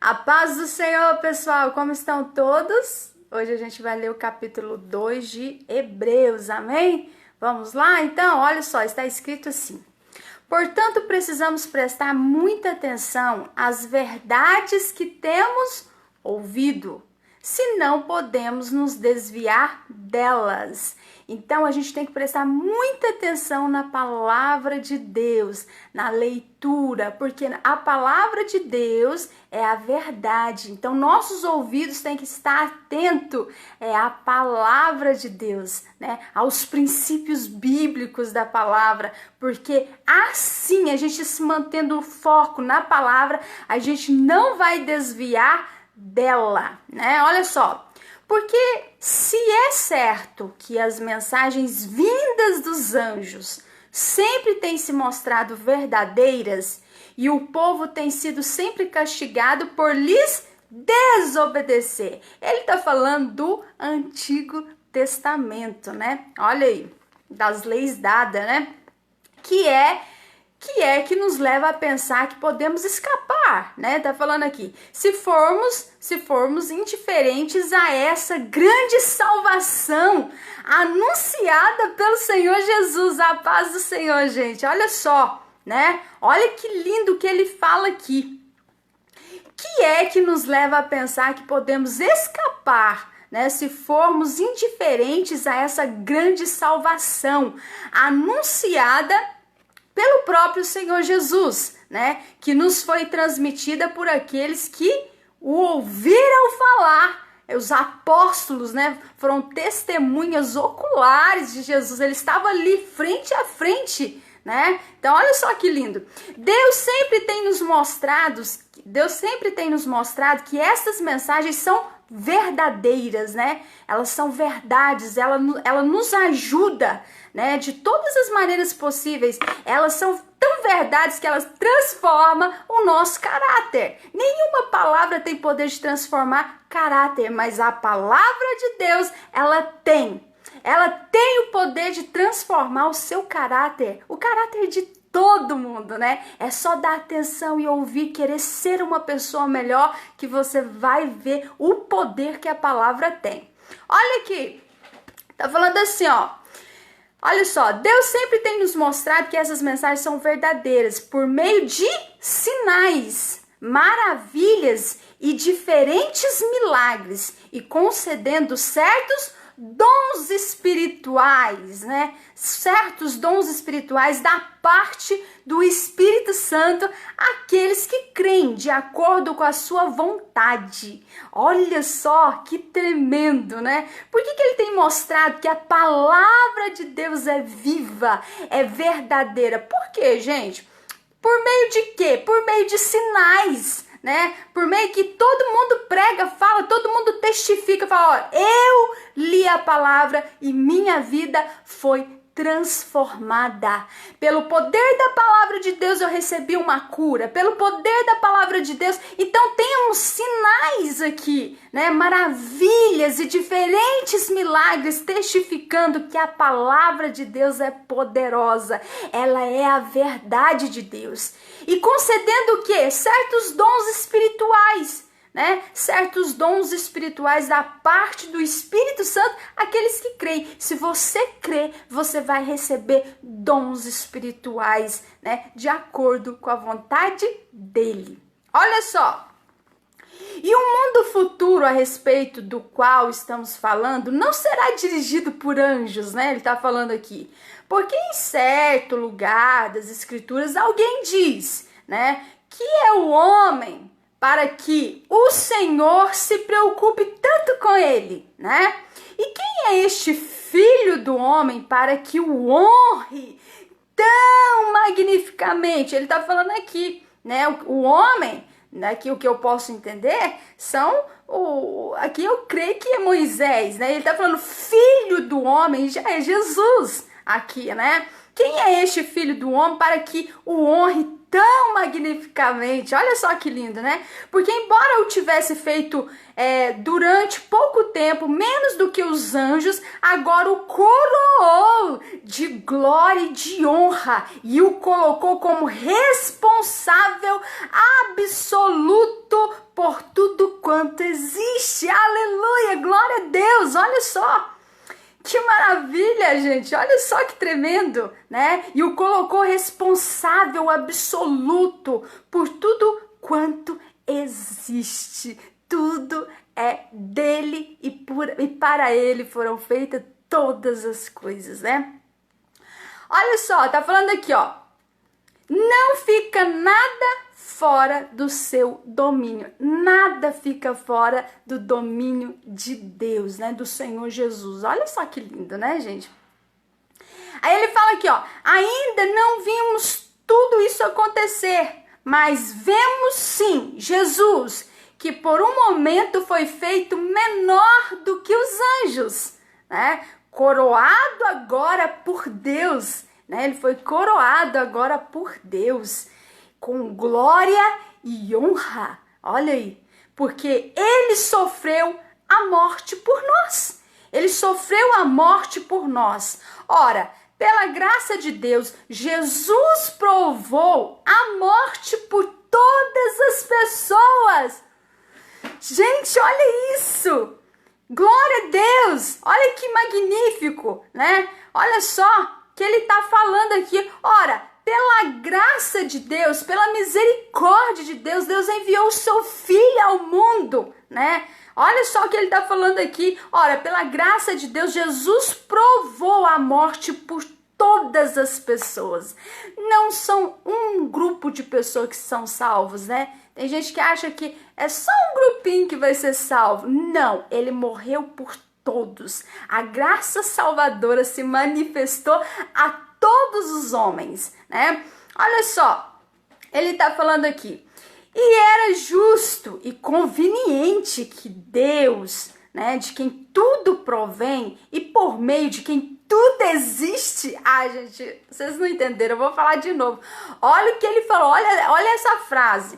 A paz do Senhor, pessoal, como estão todos? Hoje a gente vai ler o capítulo 2 de Hebreus, amém? Vamos lá? Então, olha só, está escrito assim: portanto, precisamos prestar muita atenção às verdades que temos ouvido, senão podemos nos desviar delas. Então, a gente tem que prestar muita atenção na palavra de Deus, na leitura, porque a palavra de Deus é a verdade. Então, nossos ouvidos têm que estar atentos à palavra de Deus, né? Aos princípios bíblicos da palavra, porque assim, a gente se mantendo o foco na palavra, a gente não vai desviar dela, né? Olha só. Porque se é certo que as mensagens vindas dos anjos sempre têm se mostrado verdadeiras e o povo tem sido sempre castigado por lhes desobedecer. Ele está falando do Antigo Testamento, né? Olha aí, das leis dadas, né? Que nos leva a pensar que podemos escapar, né? Tá falando aqui, se formos indiferentes a essa grande salvação anunciada pelo Senhor Jesus, a paz do Senhor, gente. Olha só, né? Olha que lindo que ele fala aqui. Que nos leva a pensar que podemos escapar, né, se formos indiferentes a essa grande salvação anunciada pelo próprio Senhor Jesus, né, que nos foi transmitida por aqueles que o ouviram falar. Os apóstolos, né, foram testemunhas oculares de Jesus. Ele estava ali frente a frente, né? Então olha só que lindo. Deus sempre tem nos mostrado que essas mensagens são verdadeiras, né? Elas são verdades, ela nos ajuda, né? De todas as maneiras possíveis. Elas são tão verdades que elas transformam o nosso caráter. Nenhuma palavra tem poder de transformar caráter, mas a palavra de Deus, ela tem o poder de transformar o seu caráter, o caráter de todo mundo, né? É só dar atenção e ouvir, querer ser uma pessoa melhor, que você vai ver o poder que a palavra tem. Olha aqui, tá falando assim, ó. Olha só, Deus sempre tem nos mostrado que essas mensagens são verdadeiras por meio de sinais, maravilhas e diferentes milagres, e concedendo certos dons espirituais, né? Certos dons espirituais da parte do Espírito Santo, aqueles que creem de acordo com a sua vontade. Olha só que tremendo, né? Por que ele tem mostrado que a palavra de Deus é viva, é verdadeira? Por quê, gente? Por meio de quê? Por meio de sinais, né? Por meio que todo mundo prega, fala, todo mundo testifica, fala, ó, eu li a palavra e minha vida foi transformada. Pelo poder da palavra de Deus eu recebi uma cura. Pelo poder da palavra de Deus, então temos sinais aqui, né? Maravilhas e diferentes milagres testificando que a palavra de Deus é poderosa. Ela é a verdade de Deus. E concedendo o quê? Certos dons espirituais, né? Certos dons espirituais da parte do Espírito Santo, aqueles que creem. Se você crê, você vai receber dons espirituais, né? De acordo com a vontade dele. Olha só. E o mundo futuro a respeito do qual estamos falando não será dirigido por anjos, né? Ele está falando aqui. Porque em certo lugar das Escrituras alguém diz, né, que é o homem para que o Senhor se preocupe tanto com ele, né? E quem é este filho do homem para que o honre tão magnificamente? Ele está falando aqui, né? O homem, aqui o que eu posso entender são aqui eu creio que é Moisés, né? Ele está falando filho do homem, já é Jesus aqui, né? Quem é este filho do homem para que o honre tão magnificamente? Olha só que lindo, né? Porque embora eu tivesse feito durante pouco tempo, menos do que os anjos, agora o coroou de glória e de honra e o colocou como responsável absoluto por tudo quanto existe. Aleluia, glória a Deus, olha só. Que maravilha, gente, olha só que tremendo, né? E o colocou responsável absoluto por tudo quanto existe. Tudo é dele e para ele foram feitas todas as coisas, né? Olha só, tá falando aqui, ó. Não fica nada fora do seu domínio. Nada fica fora do domínio de Deus, né? Do Senhor Jesus. Olha só que lindo, né, gente? Aí ele fala aqui, ó. Ainda não vimos tudo isso acontecer, mas vemos sim Jesus, que por um momento foi feito menor do que os anjos, né? Coroado agora por Deus, né? Ele foi coroado agora por Deus, com glória e honra. Olha aí, porque ele sofreu a morte por nós. Ele sofreu a morte por nós. Ora, pela graça de Deus, Jesus provou a morte por todas as pessoas. Gente, olha isso! Glória a Deus! Olha que magnífico, né? Olha só que ele está falando aqui. Ora, pela graça de Deus, pela misericórdia de Deus, Deus enviou o seu Filho ao mundo, né? Olha só o que ele está falando aqui. Ora, pela graça de Deus, Jesus provou a morte por todas as pessoas. Não são um grupo de pessoas que são salvos, né? Tem gente que acha que é só um grupinho que vai ser salvo. Não, ele morreu por todos. A graça salvadora se manifestou a todos os homens, né? Olha só, ele tá falando aqui. E era justo e conveniente que Deus, né, de quem tudo provém e por meio de quem tudo existe. Ah, gente, vocês não entenderam, eu vou falar de novo. Olha o que ele falou, olha essa frase.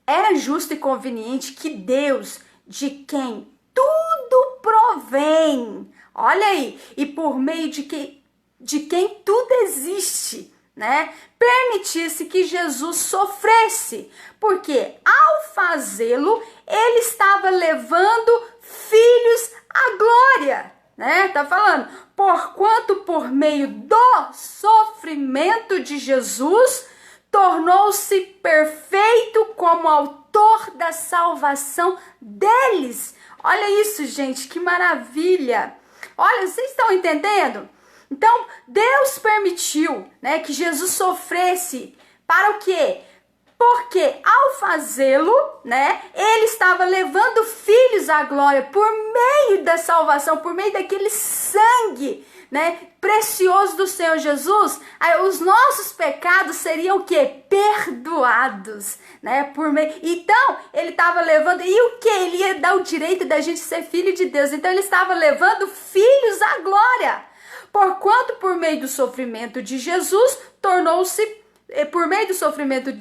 Era justo e conveniente que Deus, de quem tudo provém, olha aí, e por meio de quem tudo existe, né, permitisse que Jesus sofresse, porque ao fazê-lo, ele estava levando filhos à glória, né, tá falando, porquanto por meio do sofrimento de Jesus, tornou-se perfeito como autor da salvação deles. Olha isso, gente, que maravilha. Olha, vocês estão entendendo? Então, Deus permitiu, né, que Jesus sofresse para o quê? Porque ao fazê-lo, né, ele estava levando filhos à glória por meio da salvação, por meio daquele sangue, né, precioso do Senhor Jesus. Aí os nossos pecados seriam o quê? Perdoados, né, por meio. Então, ele estava levando, e o que? Ele ia dar o direito da gente ser filho de Deus. Então, ele estava levando filhos à glória. Porquanto por meio do sofrimento de Jesus, por meio do sofrimento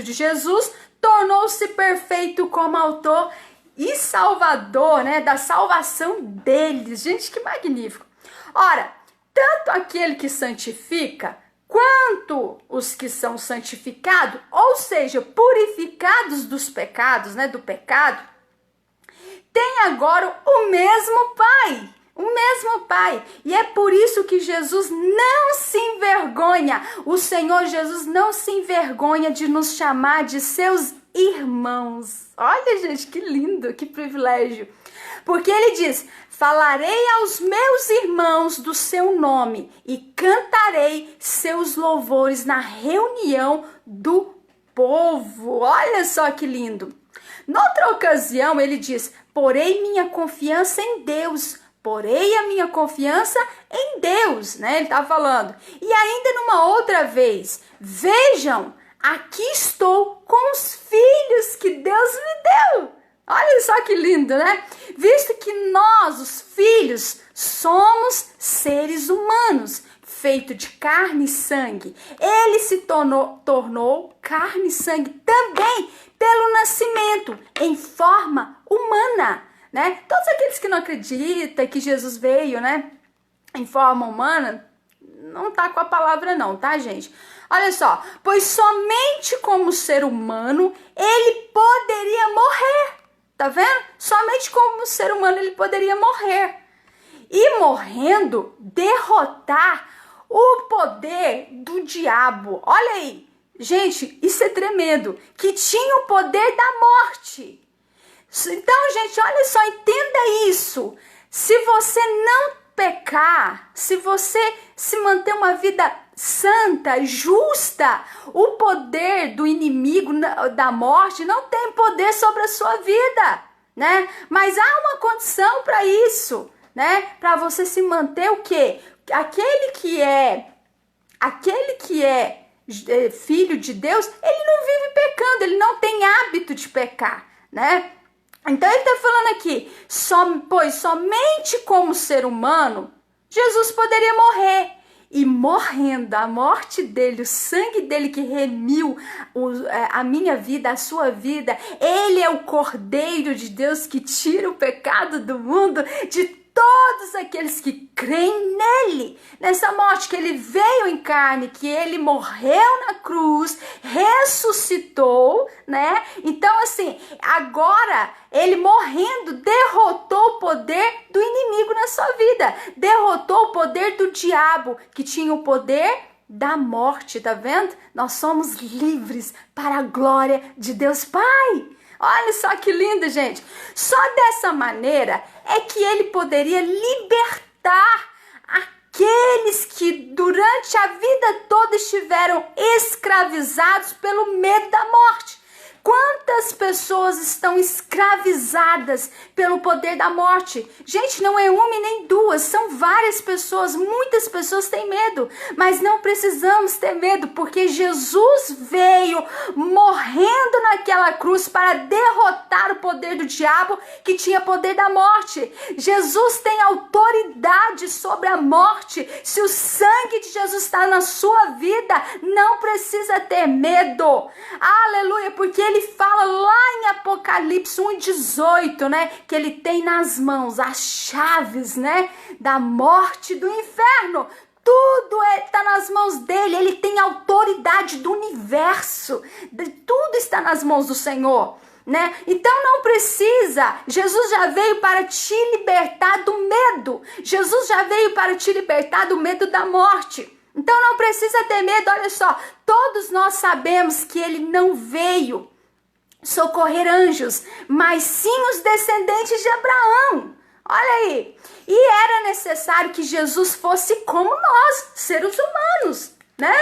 de Jesus, tornou-se perfeito como autor e salvador, né, da salvação deles. Gente, que magnífico. Ora, tanto aquele que santifica, quanto os que são santificados, ou seja, purificados dos pecados, né, do pecado, tem agora o mesmo Pai. O mesmo Pai. E é por isso que Jesus não se envergonha. O Senhor Jesus não se envergonha de nos chamar de seus irmãos. Olha, gente, que lindo, que privilégio. Porque ele diz: falarei aos meus irmãos do seu nome e cantarei seus louvores na reunião do povo. Olha só que lindo. Noutra ocasião, ele diz: porei minha confiança em Deus. Porei a minha confiança em Deus, né? Ele está falando. E ainda numa outra vez, vejam, aqui estou com os filhos que Deus me deu. Olha só que lindo, né? Visto que nós, os filhos, somos seres humanos, feito de carne e sangue. Ele se tornou carne e sangue também pelo nascimento, em forma humana, né? Todos aqueles que não acreditam que Jesus veio, né, em forma humana, não tá com a palavra não, tá, gente? Olha só, pois somente como ser humano ele poderia morrer. Tá vendo? Somente como ser humano ele poderia morrer. E morrendo, derrotar o poder do diabo. Olha aí, gente, isso é tremendo. Que tinha o poder da morte. Então, gente, olha só, entenda isso. Se você não pecar, se você se manter uma vida santa, justa, o poder do inimigo da morte não tem poder sobre a sua vida, né? Mas há uma condição para isso, né? Para você se manter o quê? Aquele que é filho de Deus, ele não vive pecando, ele não tem hábito de pecar, né? Então ele está falando aqui, pois somente como ser humano, Jesus poderia morrer. E morrendo, a morte dele, o sangue dele que remiu a minha vida, a sua vida, ele é o Cordeiro de Deus que tira o pecado do mundo de todos aqueles que creem nele, nessa morte que ele veio em carne, que ele morreu na cruz, ressuscitou, né? Então assim, agora ele morrendo derrotou o poder do inimigo na sua vida, derrotou o poder do diabo, que tinha o poder da morte, tá vendo? Nós somos livres para a glória de Deus Pai. Olha só que lindo, gente. Só dessa maneira é que ele poderia libertar aqueles que durante a vida toda estiveram escravizados pelo medo da morte. Quantas pessoas estão escravizadas pelo poder da morte? Gente, não é uma e nem duas, são várias pessoas, muitas pessoas têm medo, mas não precisamos ter medo, porque Jesus veio morrendo naquela cruz para derrotar o poder do diabo que tinha poder da morte. Jesus tem autoridade sobre a morte. Se o sangue de Jesus está na sua vida, não precisa ter medo. Aleluia, porque ele fala lá em Apocalipse 1:18, né, que ele tem nas mãos as chaves, né, da morte e do inferno. Tudo está nas mãos dele, ele tem autoridade do universo, tudo está nas mãos do Senhor, né? Então não precisa, Jesus já veio para te libertar do medo, Jesus já veio para te libertar do medo da morte. Então não precisa ter medo, olha só, todos nós sabemos que ele não veio socorrer anjos, mas sim os descendentes de Abraão. Olha aí, e era necessário que Jesus fosse como nós, seres humanos, né?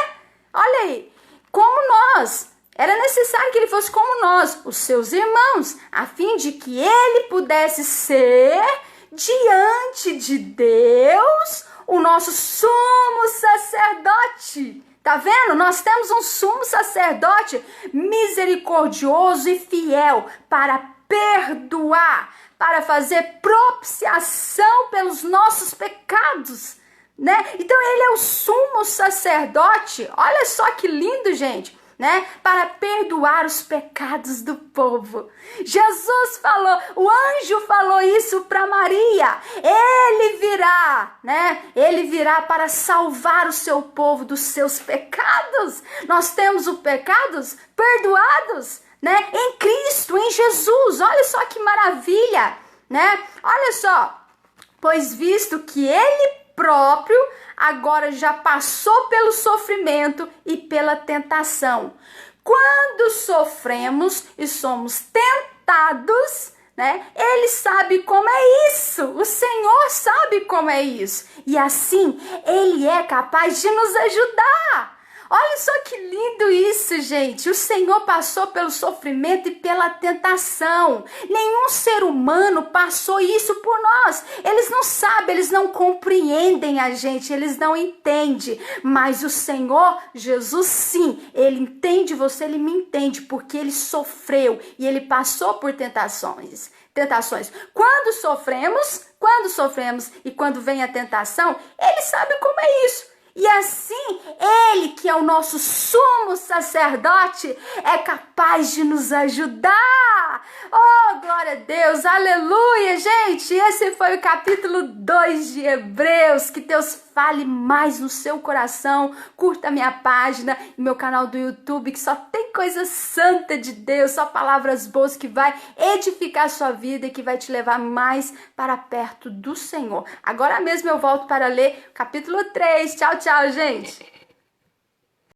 Olha aí, como nós. Era necessário que ele fosse como nós, os seus irmãos, a fim de que ele pudesse ser diante de Deus o nosso sumo sacerdote. Tá vendo? Nós temos um sumo sacerdote misericordioso e fiel para perdoar, para fazer propiciação pelos nossos pecados, né? Então ele é o sumo sacerdote. Olha só que lindo, gente, né? Para perdoar os pecados do povo. Jesus falou, o anjo falou isso para Maria. Ele virá, né? Ele virá para salvar o seu povo dos seus pecados. Nós temos os pecados perdoados, né? Em Cristo, em Jesus. Olha só que maravilha, né? Olha só, pois visto que ele próprio agora já passou pelo sofrimento e pela tentação. Quando sofremos e somos tentados, né? Ele sabe como é isso. O Senhor sabe como é isso. E assim, ele é capaz de nos ajudar. Olha só que lindo isso, gente. O Senhor passou pelo sofrimento e pela tentação. Nenhum ser humano passou isso por nós. Eles não sabem, eles não compreendem a gente, eles não entendem. Mas o Senhor, Jesus, sim, ele entende você, ele me entende, porque ele sofreu e ele passou por tentações. Quando sofremos e quando vem a tentação, ele sabe como é isso. E assim, ele que é o nosso sumo sacerdote é capaz de nos ajudar. Oh, glória a Deus, aleluia, gente. Esse foi o capítulo 2 de Hebreus. Que Deus fale mais no seu coração. Curta a minha página e meu canal do YouTube, que só tem coisa santa de Deus, só palavras boas que vai edificar a sua vida e que vai te levar mais para perto do Senhor. Agora mesmo eu volto para ler capítulo 3. Tchau, tchau, gente!